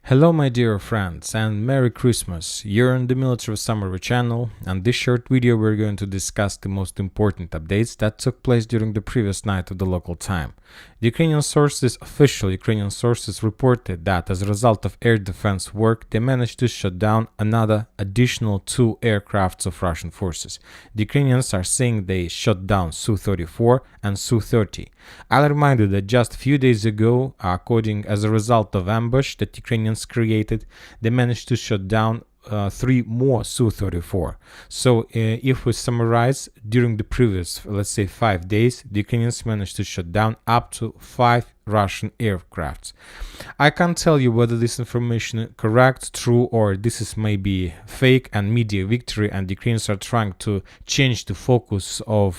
Hello my dear friends and Merry Christmas. You're on the Military Summary channel, and this short video we're going to discuss the most important updates that took place during the previous night of the local time. The official Ukrainian sources reported that as a result of air defense work, they managed to shut down another additional 2 aircrafts of Russian forces. The Ukrainians are saying they shot down Su-34 and Su-30. I'll remind you that just a few days ago, as a result of ambush that Ukrainians created, they managed to shut down 3 more Su-34. So if we summarize, during the previous, let's say 5 days, the Ukrainians managed to shut down up to 5 Russian aircrafts. I can't tell you whether this information is correct, true, or this is maybe fake and media victory, and the Ukrainians are trying to change the focus of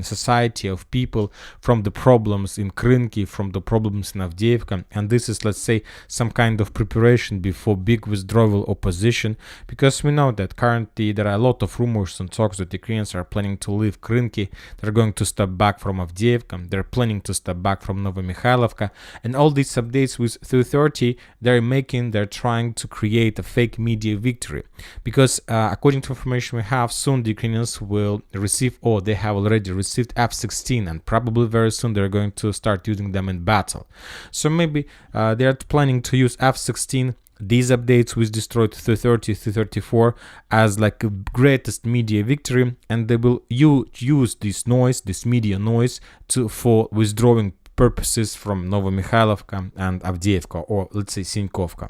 society, of people, from the problems in Krynki, from the problems in Avdiivka, and this is, let's say, some kind of preparation before big withdrawal opposition, because we know that currently there are a lot of rumors and talks that the Ukrainians are planning to leave Krynki, they're going to step back from Avdiivka, they're planning to step back from Novomikhailivka, and all these updates with Su-30 they're trying to create a fake media victory, because according to information we have, soon the Ukrainians will receive, or they have already received, F-16, and probably very soon they're going to start using them in battle. So maybe they are planning to use F-16, these updates with destroyed Su-30, Su-34 as like a greatest media victory, and they will use this noise, this media noise, for withdrawing purposes from Novomikhailivka and Avdiivka, or let's say Sinkovka.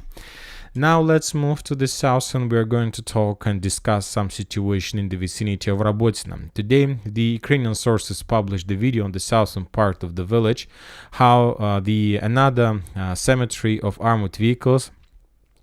Now let's move to the south, and we are going to talk and discuss some situation in the vicinity of Robotyne. Today, the Ukrainian sources published the video on the southern part of the village, how another cemetery of armored vehicles.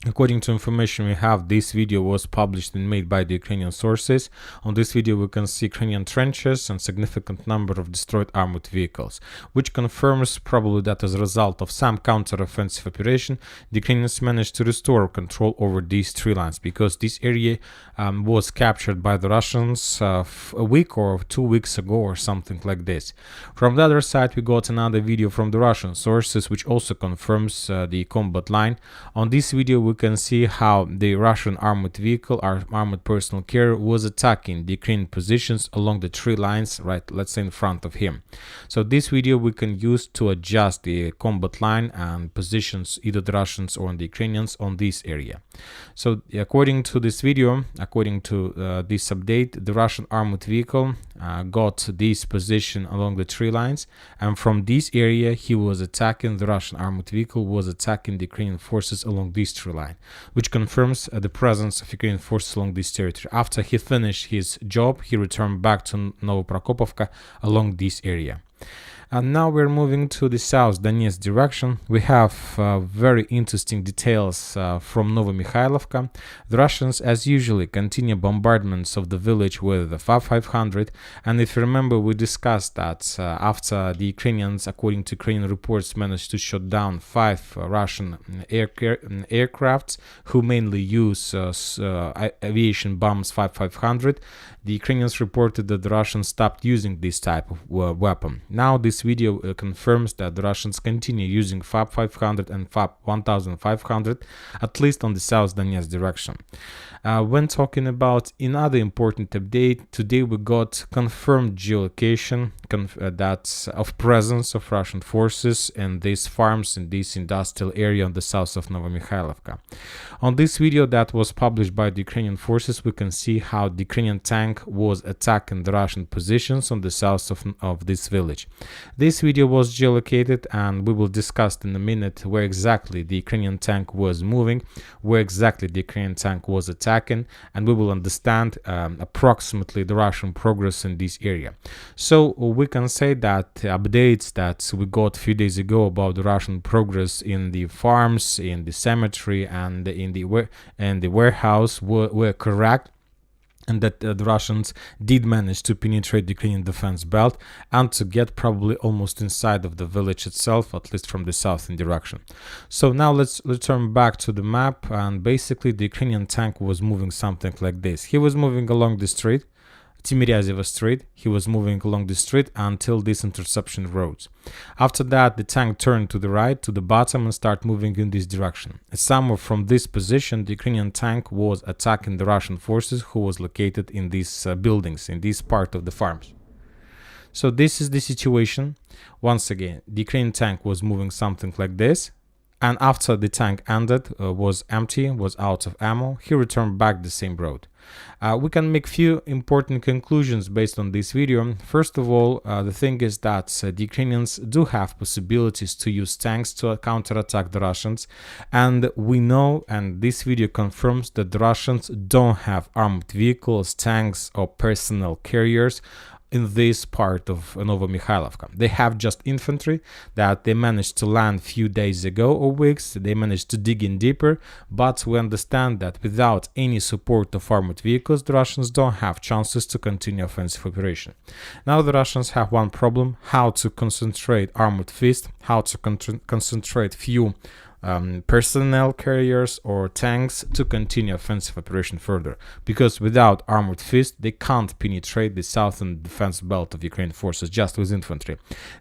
According to information we have, this video was published and made by the Ukrainian sources. On this video we can see Ukrainian trenches and significant number of destroyed armored vehicles, which confirms probably that as a result of some counter-offensive operation, the Ukrainians managed to restore control over these 3 lines, because this area was captured by the Russians a week or 2 weeks ago or something like this. From the other side we got another video from the Russian sources, which also confirms the combat line. On this video we can see how the Russian armored vehicle, armored personal carrier, was attacking the Ukrainian positions along the 3 lines, right, let's say in front of him. So this video we can use to adjust the combat line and positions, either the Russians or the Ukrainians, on this area. So according to this video, according to this update, the Russian armored vehicle got this position along the 3 lines, and from this area he was attacking, the Russian armored vehicle was attacking the Ukrainian forces along this 3 line, which confirms the presence of Ukrainian forces along this territory. After he finished his job, he returned back to Novoprokopovka along this area. And now we're moving to the south Donetsk direction. We have very interesting details from Novomikhailivka. The Russians, as usually, continue bombardments of the village with the FAB-500. And if you remember, we discussed that after the Ukrainians, according to Ukrainian reports, managed to shut down 5 Russian aircrafts who mainly use aviation bombs FAB-500, the Ukrainians reported that the Russians stopped using this type of weapon. Now this video confirms that the Russians continue using FAB-500 and FAB-1500, at least on the South Donetsk direction. When talking about another important update, today we got confirmed geolocation of presence of Russian forces in these farms, in this industrial area on the south of Novomikhailivka. On this video that was published by the Ukrainian forces, we can see how the Ukrainian tank was attacking the Russian positions on the south of this village. This video was geolocated, and we will discuss in a minute where exactly the Ukrainian tank was moving, where exactly the Ukrainian tank was attacking, and we will understand approximately the Russian progress in this area. So we can say that the updates that we got a few days ago about the Russian progress in the farms, in the cemetery, and in the warehouse were correct, and that the Russians did manage to penetrate the Ukrainian defense belt and to get probably almost inside of the village itself, at least from the southern direction. So now let's return back to the map, and basically the Ukrainian tank was moving something like this. He was moving along the street Timiryazeva Street. He was moving along the street until this interception road. After that, the tank turned to the right, to the bottom, and started moving in this direction. Somewhere from this position, the Ukrainian tank was attacking the Russian forces who was located in these buildings, in this part of the farms. So this is the situation. Once again, the Ukrainian tank was moving something like this. And after the tank ended, was empty, was out of ammo, he returned back the same road. We can make few important conclusions based on this video. First of all, the thing is that the Ukrainians do have possibilities to use tanks to counterattack the Russians. And we know, and this video confirms, that the Russians don't have armored vehicles, tanks, or personnel carriers in this part of Novomikhailivka. They have just infantry that they managed to land few days ago or weeks. They managed to dig in deeper, but we understand that without any support of armored vehicles, the Russians don't have chances to continue offensive operation. Now the Russians have one problem: how to concentrate armored fist, how to concentrate few personnel carriers or tanks to continue offensive operation further, because without armored fist they can't penetrate the southern defense belt of Ukrainian forces just with infantry.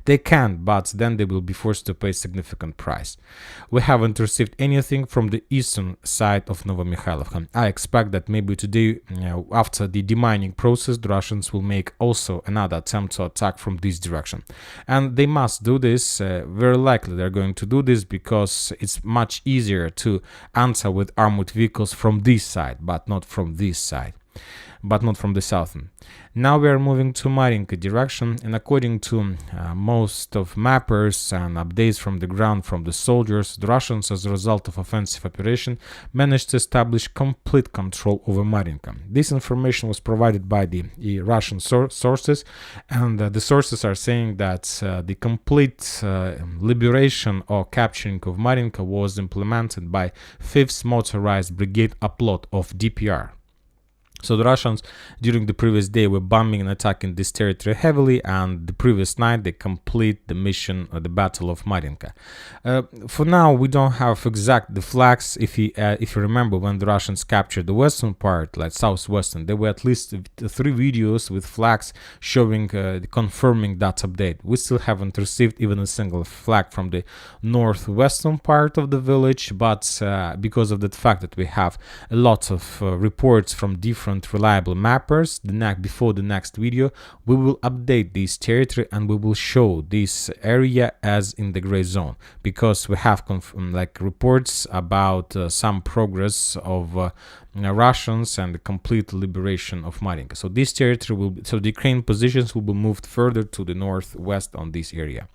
They can, but then they will be forced to pay significant price. We haven't received anything from the eastern side of Novomikhailivka. I expect that maybe today, after the demining process, the Russians will make also another attempt to attack from this direction, and they must do this. Very likely they're going to do this because it's much easier to answer with armored vehicles from this side, but not from this side, but not from the southern. Now we are moving to Marinka direction, and according to most of mappers and updates from the ground from the soldiers, the Russians, as a result of offensive operation, managed to establish complete control over Marinka. This information was provided by the Russian sources, and the sources are saying that the complete liberation or capturing of Marinka was implemented by 5th Motorized Brigade upload of DPR. So the Russians during the previous day were bombing and attacking this territory heavily, and the previous night they complete the mission, the Battle of Marinka. For now, we don't have the flags. If you remember, when the Russians captured the western part, like southwestern, there were at least 3 videos with flags showing, confirming that update. We still haven't received even a single flag from the northwestern part of the village, but because of the fact that we have a lot of reports from different reliable mappers, before the next video we will update this territory and we will show this area as in the gray zone, because we have reports about some progress of Russians and the complete liberation of Marinka. So this territory the Ukrainian positions will be moved further to the northwest on this area.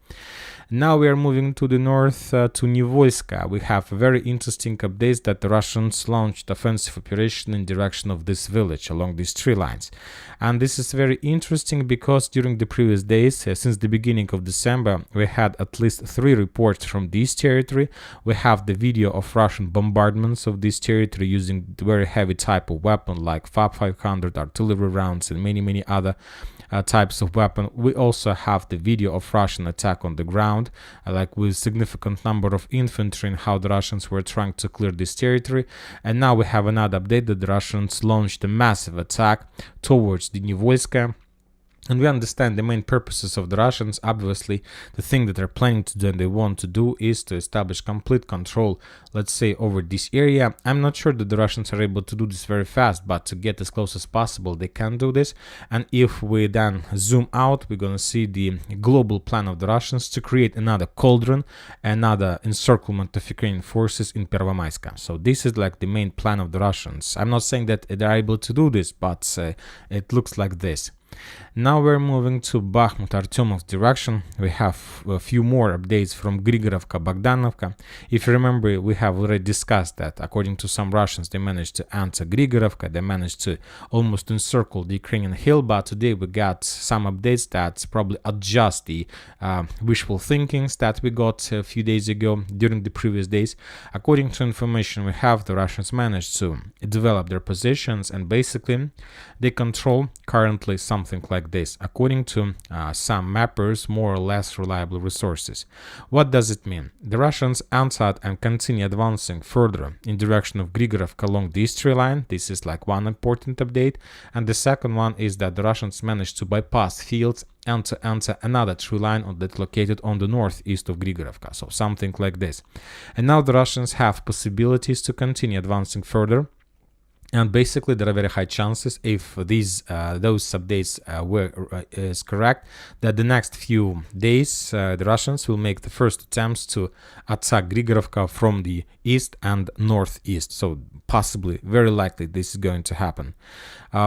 Now we are moving to the north to Nivolska. We have very interesting updates that the Russians launched offensive operation in direction of this village along these 3 lines. And this is very interesting because during the previous days, since the beginning of December, we had at least 3 reports from this territory. We have the video of Russian bombardments of this territory using the very heavy type of weapon like FAB 500, artillery rounds, and many other types of weapon. We also have the video of Russian attack on the ground, like with significant number of infantry, and how the Russians were trying to clear this territory. And now we have another update that the Russians launched a massive attack towards the Nivolska. And we understand the main purposes of the Russians. Obviously, the thing that they're planning to do and they want to do is to establish complete control, let's say, over this area. I'm not sure that the Russians are able to do this very fast, but to get as close as possible, they can do this. And if we then zoom out, we're going to see the global plan of the Russians to create another cauldron, another encirclement of Ukrainian forces in Pervomaiska. So this is like the main plan of the Russians. I'm not saying that they're able to do this, but it looks like this. Now we're moving to Bakhmut Artyomov direction. We have a few more updates from Grigorovka, Bogdanovka. If you remember, we have already discussed that according to some Russians, they managed to enter Grigorovka, they managed to almost encircle the Ukrainian hill, but today we got some updates that probably adjust the wishful thinkings that we got a few days ago during the previous days. According to information we have, the Russians managed to develop their positions, and basically they control currently some something like this, according to some mappers, more or less reliable resources. What does it mean? The Russians answered and continue advancing further in direction of Grigorovka along this tree line. This is like one important update. And the second one is that the Russians managed to bypass fields and to enter another tree line that's located on the northeast of Grigorovka. So something like this. And now the Russians have possibilities to continue advancing further. And basically, there are very high chances, if those updates is correct, that the next few days the Russians will make the first attempts to attack Grigorovka from the east and northeast. So possibly, very likely, this is going to happen.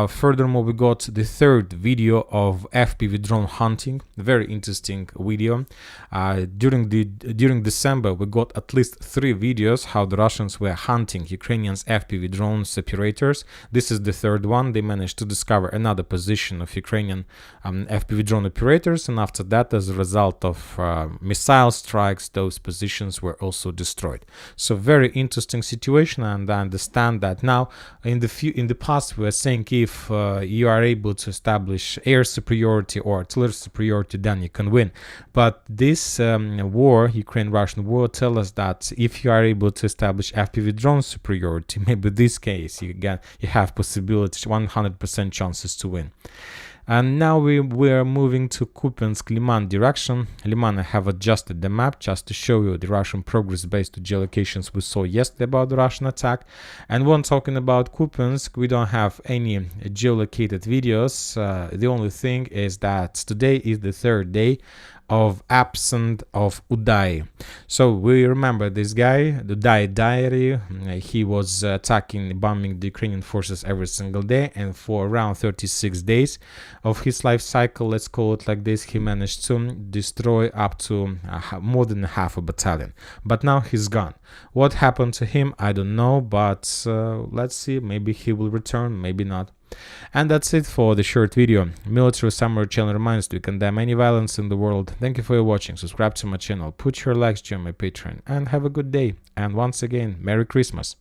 Furthermore, we got the third video of FPV drone hunting. Very interesting video. During December, we got at least 3 videos how the Russians were hunting Ukrainians' FPV drones operators. This is the third one. They managed to discover another position of Ukrainian FPV drone operators, and after that, as a result of missile strikes, those positions were also destroyed. So very interesting situation, and I understand that now in the past we were saying if you are able to establish air superiority or artillery superiority, then you can win. But this war, Ukraine-Russian war, tells us that if you are able to establish FPV drone superiority, maybe this case you have possibility, 100% chances to win. And now we are moving to Kupiansk-Liman direction. Liman, I have adjusted the map just to show you the Russian progress based on geolocations we saw yesterday about the Russian attack. And when talking about Kupiansk, we don't have any geolocated videos. The only thing is that today is the third day of absence of Udai. So we remember this guy, the Udai diary. He was attacking, bombing the Ukrainian forces every single day, and for around 36 days of his life cycle, let's call it like this, he managed to destroy up to more than half a battalion. But now he's gone. What happened to him, I don't know, but let's see, maybe he will return, maybe not. And that's it for the short video. Military Summary channel reminds to condemn any violence in the world. Thank you for your watching. Subscribe to my channel, put your likes, join my Patreon, and have a good day. And once again, Merry Christmas.